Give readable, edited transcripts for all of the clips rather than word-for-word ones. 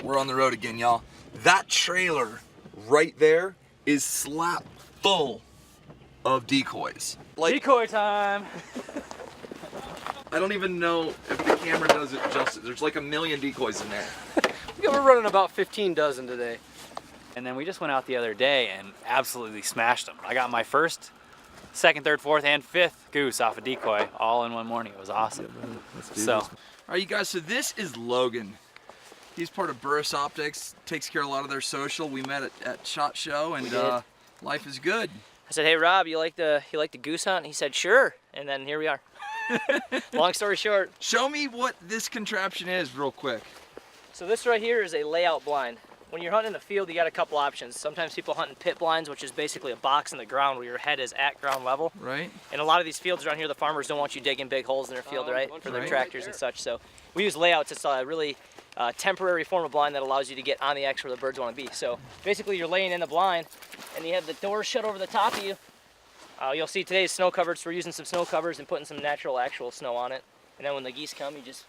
We're on the road again, y'all. That trailer right there is slap full of decoys. Like, decoy time. I don't even know if the camera does it justice. There's like a million decoys in there. Yeah, we're running about 15 dozen today. And then we just went out the other day and absolutely smashed them. I got my first, second, third, fourth, and fifth goose off a decoy all in one morning. It was awesome. So, all right, you guys, so this is Logan. He's part of Burris Optics, takes care of a lot of their social. We met at SHOT Show, and life is good. I said, hey Rob, you like the goose hunt? And he said, sure. And then here we are. Long story short. Show me what this contraption is real quick. So this right here is a layout blind. When you're hunting in the field, you got a couple options. Sometimes people hunt in pit blinds, which is basically a box in the ground where your head is at ground level. Right. And a lot of these fields around here, the farmers don't want you digging big holes in their field, right? For their tractors and such. So we use layouts. It's a really temporary form of blind that allows you to get on the X where the birds want to be. So basically you're laying in the blind and you have the door shut over the top of you. You'll see today's snow covered, so we're using some snow covers and putting some natural actual snow on it. And then when the geese come, you just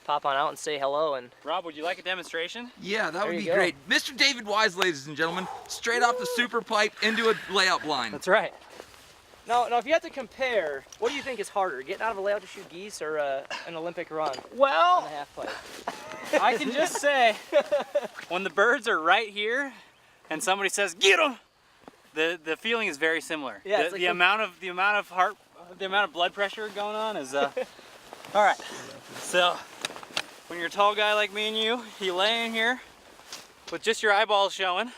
pop on out and say hello. And Rob, would you like a demonstration? Yeah, that would be great. Mr. David Wise, ladies and gentlemen, straight off the super pipe into a layout blind. That's right. Now, if you have to compare, what do you think is harder, getting out of a layout to shoot geese or an Olympic run? Well, on the half pipe? I can just say, when the birds are right here and somebody says, get them, the feeling is very similar. Yeah, the amount of blood pressure going on is, all right. So, when you're a tall guy like me and you lay in here with just your eyeballs showing,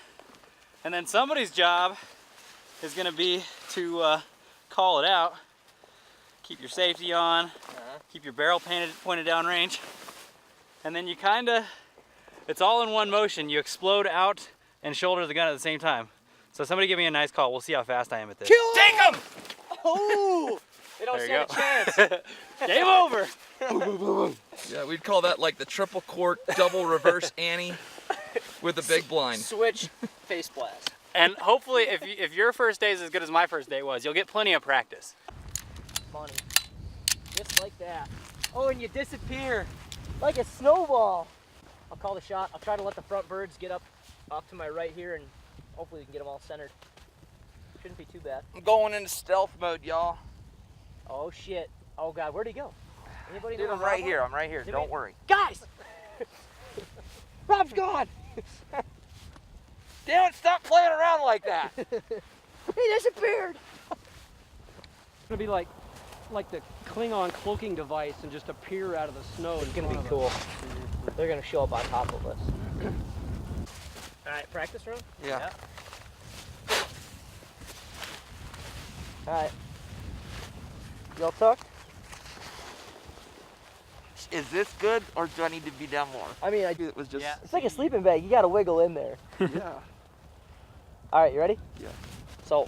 and then somebody's job is gonna be to call it out, keep your safety on, keep your barrel pointed down range, and then you it's all in one motion. You explode out and shoulder the gun at the same time. So somebody give me a nice call. We'll see how fast I am at this. Take him! Oh! They don't stand a chance. Game over. Yeah, we'd call that like the triple cork, double reverse Annie with a big blind. Switch face blast. And hopefully, if your first day is as good as my first day was, you'll get plenty of practice. Funny. Just like that. Oh, and you disappear like a snowball. I'll call the shot. I'll try to let the front birds get up off to my right here, and hopefully we can get them all centered. Shouldn't be too bad. I'm going into stealth mode, y'all. Oh shit. Oh god, where'd he go? Anybody Dude, know I'm where right Rob here. went? I'm right here. Don't worry. Guys! Rob's gone! Damn it, stop playing around like that. He disappeared! It's gonna be like the Klingon cloaking device and just appear out of the snow. It's gonna be cool. They're gonna show up on top of us. Alright, practice room? Yeah. Alright. Y'all tucked? Is this good, or do I need to be down more? I mean, It was just. it's like a sleeping bag. You gotta wiggle in there. Yeah. Alright, you ready? Yeah. So,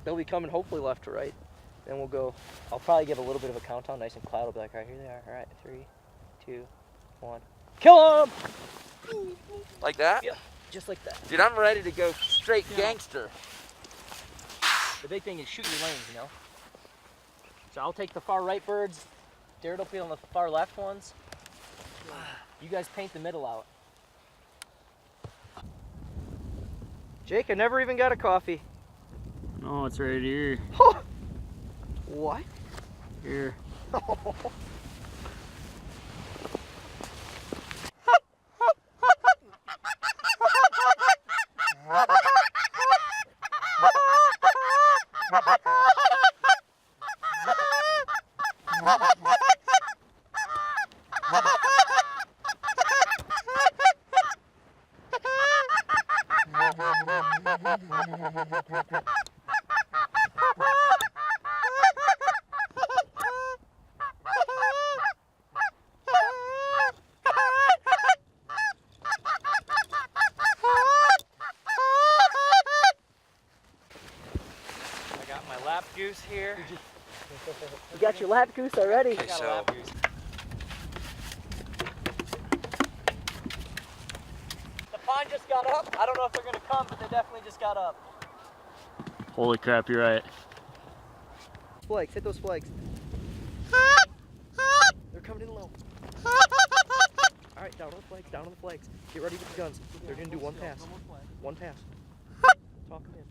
they'll be coming hopefully left to right. Then we'll go, I'll probably give a little bit of a countdown, nice and quiet. I'll be like, alright, here they are. Alright, 3, 2, 1. Kill them! Like that? Yeah, just like that. Dude, I'm ready to go straight gangster. The big thing is shooting your lanes, you know? So I'll take the far right birds. Jared will be on the far left ones. You guys paint the middle out. Jake, I never even got a coffee. No, it's right here. What? Here. Lap goose here. You got your lap goose already? Okay, so The pond just got up. I don't know if they're gonna come, but they definitely just got up. Holy crap, you're right. Flags, hit those flags. They're coming in low. Alright, down on the flags, down on the flags. Get ready with the guns. They're gonna do one pass. One pass. Talk them in.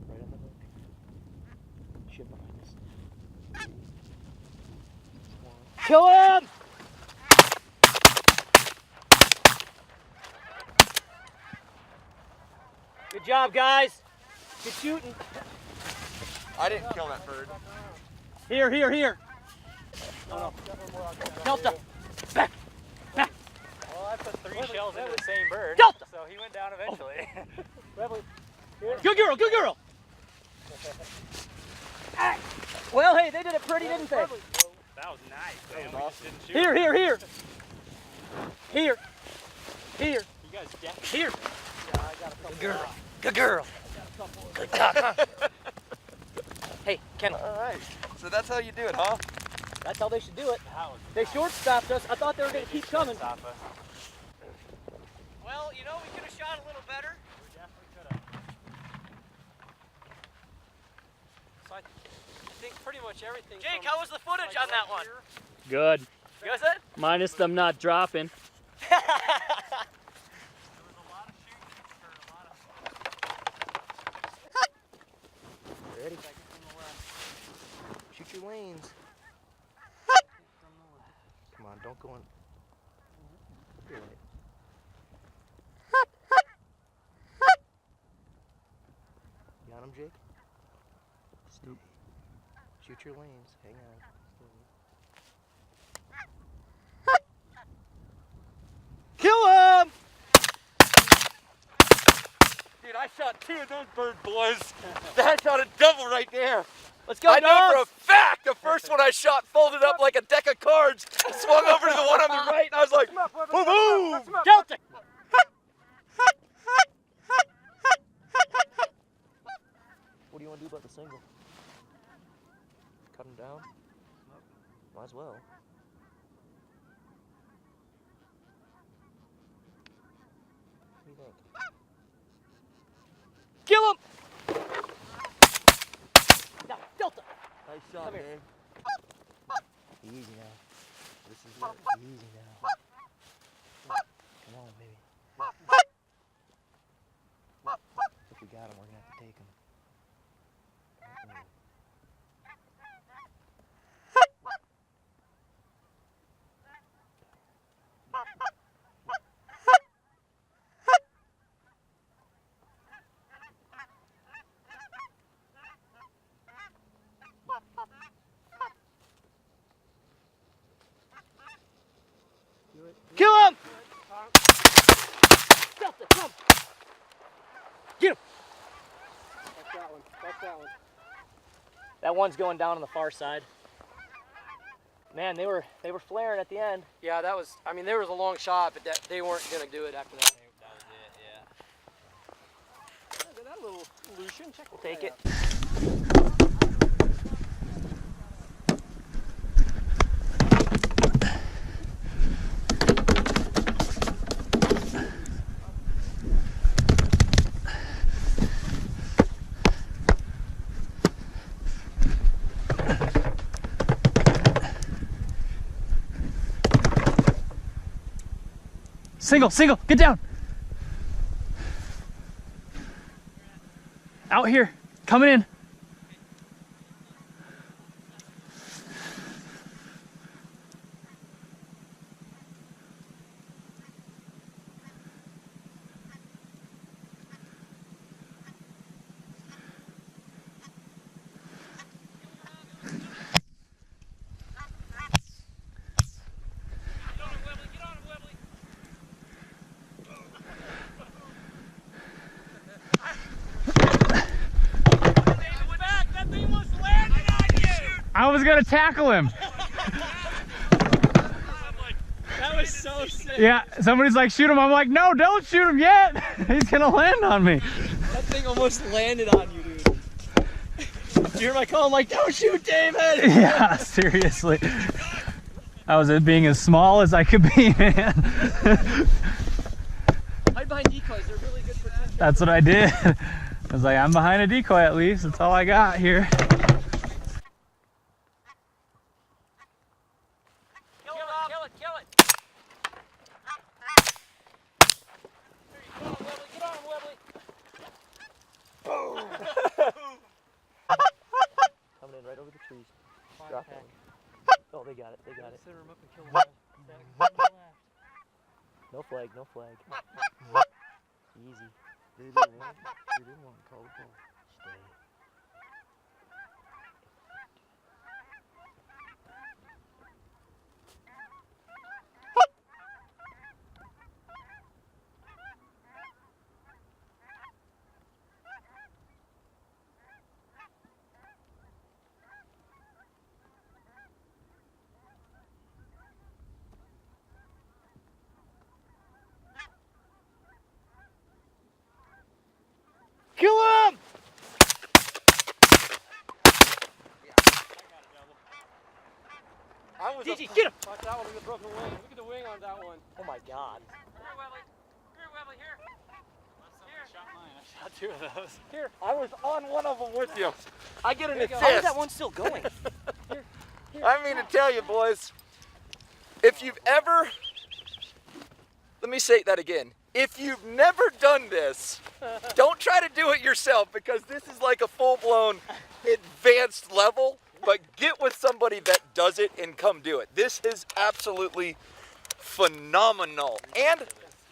Right on the hook. Shit behind us. Kill him! Good job, guys. Good shooting. I didn't kill that bird. Here, here, here. No. Delta. Back. Back. Well, I put 3 shells into the same bird, Delta. so he went down eventually. Good girl, good girl. Well, hey, they did it pretty, didn't they? That was nice, man. We just didn't shoot. Here, here, here. Here. Here. You guys definitely. Here. Good girl. Good girl. Good cock. Hey, Ken. All right. So that's how you do it, huh? That's how they should do it. That was They short stopped us. I thought they were going to keep coming. stop us. Well, you know, we could have shot a little better. We definitely could have. So I think pretty much everything. Jake, how was the footage on that one? Good. You guys it? Minus them not dropping. Ready? Shoot your lanes. Come on, don't go in. You're right. You got him, Jake? Stay. Shoot your lanes. Hang on. Kill him! Dude, I shot 2 of those bird boys. That shot a double right there. Let's go, I know for dogs! a fact the first one I shot folded up like a deck of cards, swung over to the one on the right, and I was like, boom, boom! Delta! What do you want to do about the single? Cut him down? Might as well. What do you think? Kill him! Now, Delta! Nice shot, Come here. man. Easy now. This is it. Easy now. Come on, baby. If we got him, we're gonna have to take him. Kill him! Delta, come! Get him! That's that one. That's that one. That one's going down on the far side. Man, they were flaring at the end. Yeah, that was. I mean, there was a long shot, but they weren't gonna do it after that. That was it, yeah. Look at that little Lucian. Check We'll take it. Single, single, get down. Out here, coming in. I was gonna tackle him. That was so sick. Yeah, somebody's like, shoot him. I'm like, no, don't shoot him yet. He's gonna land on me. That thing almost landed on you, dude. Did you hear my call? I'm like, don't shoot David! Yeah, seriously. I was being as small as I could be, man. Hide behind decoys. They're really good protection. That's what I did. I was like, I'm behind a decoy at least. That's all I got here. Coming in right over the trees. Drop it. Oh, they got it. They got it. No flag. No flag. Easy. They didn't want to call the ball. Stay. Kill him! DG, get him! Watch that one, look at the broken wing. Look at the wing on that one. Oh my god. Here, Webley. Here, Webley, here. Here. Shot mine. I shot 2 of those. Here. I was on one of them with you. I get an assist. How is that one still going? I mean to tell you, boys, if you've ever, let me say that again. If you've never done this, don't try to do it yourself because this is like a full-blown advanced level, but get with somebody that does it and come do it. This is absolutely phenomenal. And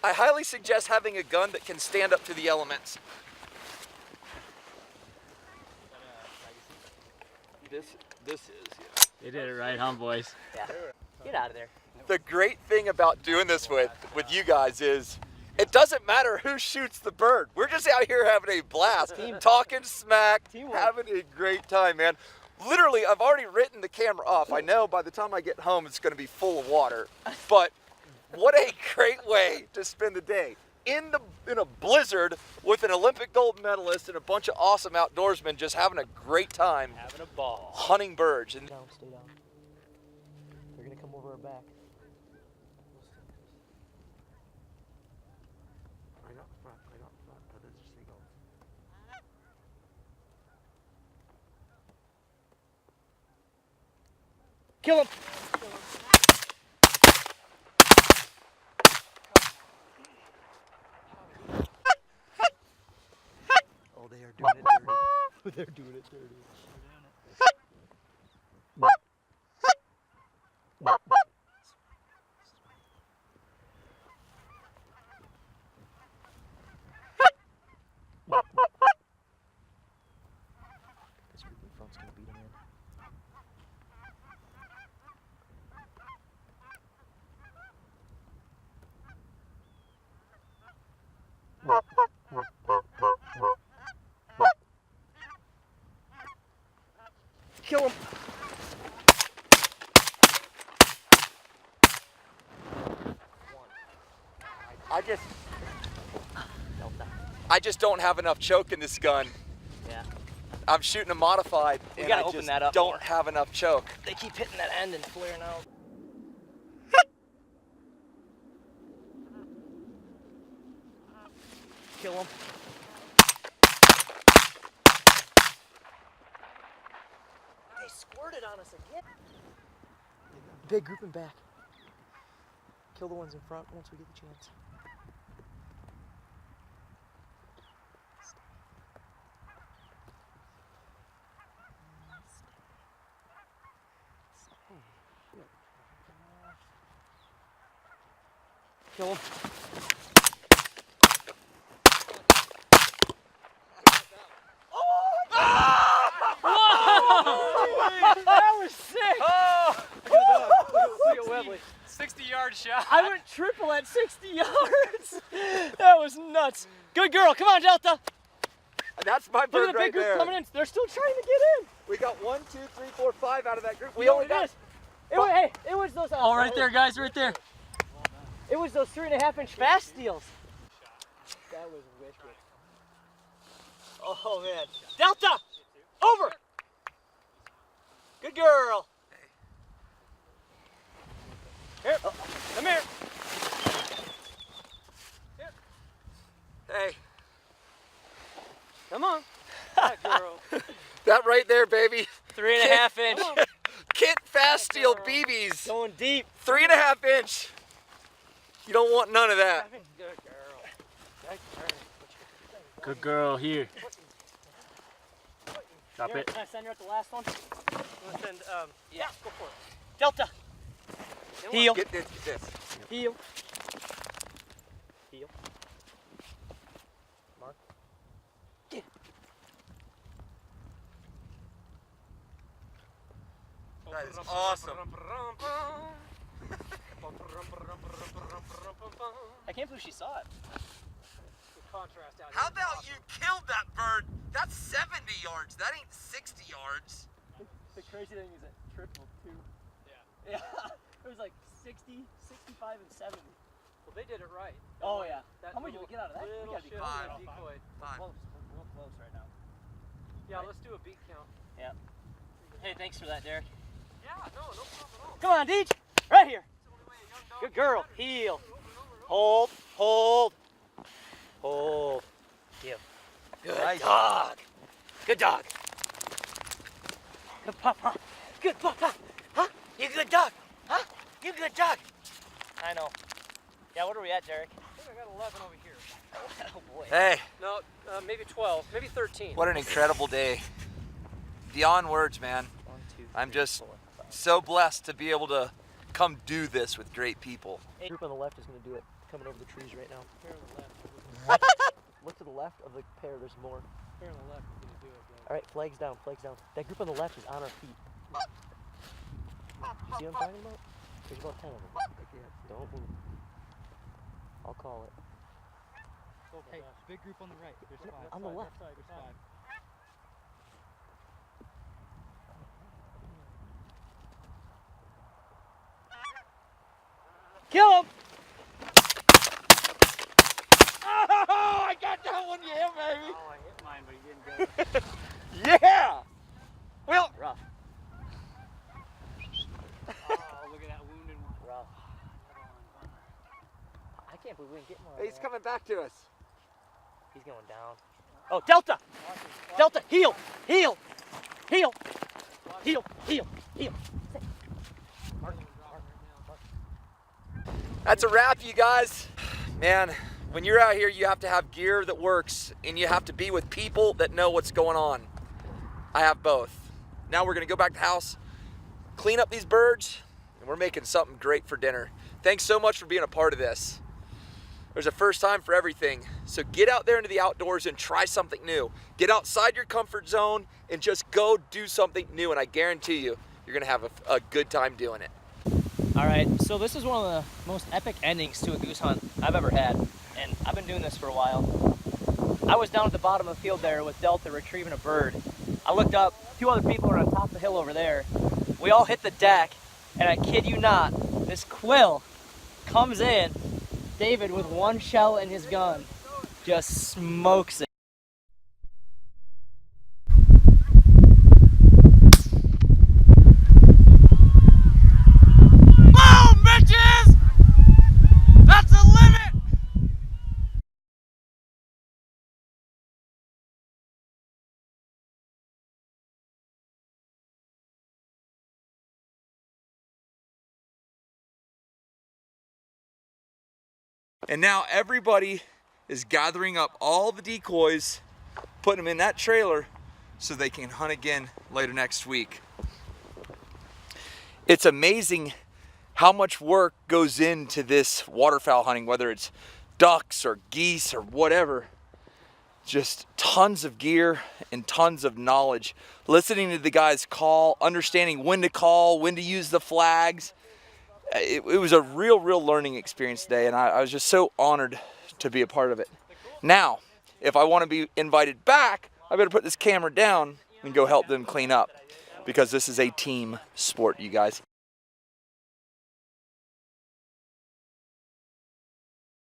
I highly suggest having a gun that can stand up to the elements. This is, yeah. You did it right, huh, boys? Yeah. Get out of there. The great thing about doing this with you guys is it doesn't matter who shoots the bird. We're just out here having a blast, talking smack, having a great time, man. Literally, I've already written the camera off. I know by the time I get home, it's going to be full of water. But what a great way to spend the day. In a blizzard with an Olympic gold medalist and a bunch of awesome outdoorsmen just having a great time. Having a ball. Hunting birds. And Stay down. They're going to come over our back. Kill him! oh, they are doing it dirty. They're doing it dirty. This group in front's gonna beat him in. Kill him! I just don't have enough choke in this gun. Yeah. I'm shooting a modified and gotta I open just that up don't more. have enough choke. They keep hitting that end and flaring out. Kill him. They squirted on us again. Big grouping back. Kill the ones in front once we get the chance. Kill him. That was sick! Look at Webley. 60-yard shot. I went triple at 60 yards. That was nuts. Good girl. Come on, Delta. That's my Look bird at the right big group there. coming in. They're still trying to get in. We got 1, 2, 3, 4, 5 out of that group. We You know only what it got is? Hey, it was those. Oh, right there, guys, right there. It was those 3.5-inch fast steels. That was wicked. Oh man, Delta, over. Good girl. Here, come here. Hey. Come on. That girl. That right there, baby. 3.5 inch. Kit Fast Steel BBs. Going deep. 3.5 inch. You don't want none of that. Good girl. Good girl. Good girl, here. Drop Here, it. can I send her at the last one? Let's send, Yeah. go for it. Delta. Heel. Get this, get this. Heel. Heel. Mark. Get. That is awesome. I can't believe she saw it. Contrast out How about you killed that bird? That's 70 yards. That ain't 60 yards. The crazy thing is it tripled too. Yeah. It was like 60, 65, and 70. Well, they did it right. Oh yeah. That How many do we get out of that? We gotta be shit close. Five. decoy. Fine. We're close right now. Yeah, let's do a beat count. Yeah. Hey, thanks for that, Derek. Yeah, no problem at all. Come on, Deej. Right here. Good girl. Heel. Hold. Hold. Hold. Heel. Good dog. Good dog. Good papa. Good papa. Huh? You good dog. Huh? You good dog. I know. Yeah, what are we at, Derek? I think I got 11 over here. Oh boy. Hey, No, maybe 12, maybe 13. what an incredible day. Beyond words, man. 1, 2, I'm 3, just 4, 5. so blessed to be able to come do this with great people. The group on the left is going to do it. Coming over the trees right now. Pair on the left. Look to the left of the pair. There's more. Pair on the left is gonna do it. All right, flags down, flags down. That group on the left is on our feet. You see what I'm talking about? There's about 10 of them. Don't move. I'll call it. Hey, big group on the right. There's 5. On the left. There's 5. Kill him! Oh, I got that one, yeah, baby. Oh, I hit mine, but he didn't get it. Yeah. Well, Rough, Oh, look at that wounded one. rough. I can't believe we didn't get more. he's coming back to us. He's going down. Oh, Delta! Delta, heel! Heel! Heel! Heel! Heel! Heel! That's a wrap, you guys. Man, when you're out here, you have to have gear that works, and you have to be with people that know what's going on. I have both. Now we're gonna go back to the house, clean up these birds, and we're making something great for dinner. Thanks so much for being a part of this. There's a first time for everything. So get out there into the outdoors and try something new. Get outside your comfort zone and just go do something new, and I guarantee you, you're gonna have a good time doing it. All right, so this is one of the most epic endings to a goose hunt I've ever had, and I've been doing this for a while. I was down at the bottom of the field there with Delta retrieving a bird. I looked up, 2 other people are on top of the hill over there. We all hit the deck, and I kid you not, this quill comes in, David with 1 shell in his gun, just smokes it. Boom, bitches! That's the limit! And now everybody is gathering up all the decoys, putting them in that trailer so they can hunt again later next week. It's amazing how much work goes into this waterfowl hunting, whether it's ducks or geese or whatever. Just tons of gear and tons of knowledge. Listening to the guys call, understanding when to call, when to use the flags. It was a real learning experience today, and I was just so honored to be a part of it. Now, if I want to be invited back, I better put this camera down and go help them clean up, because this is a team sport, you guys.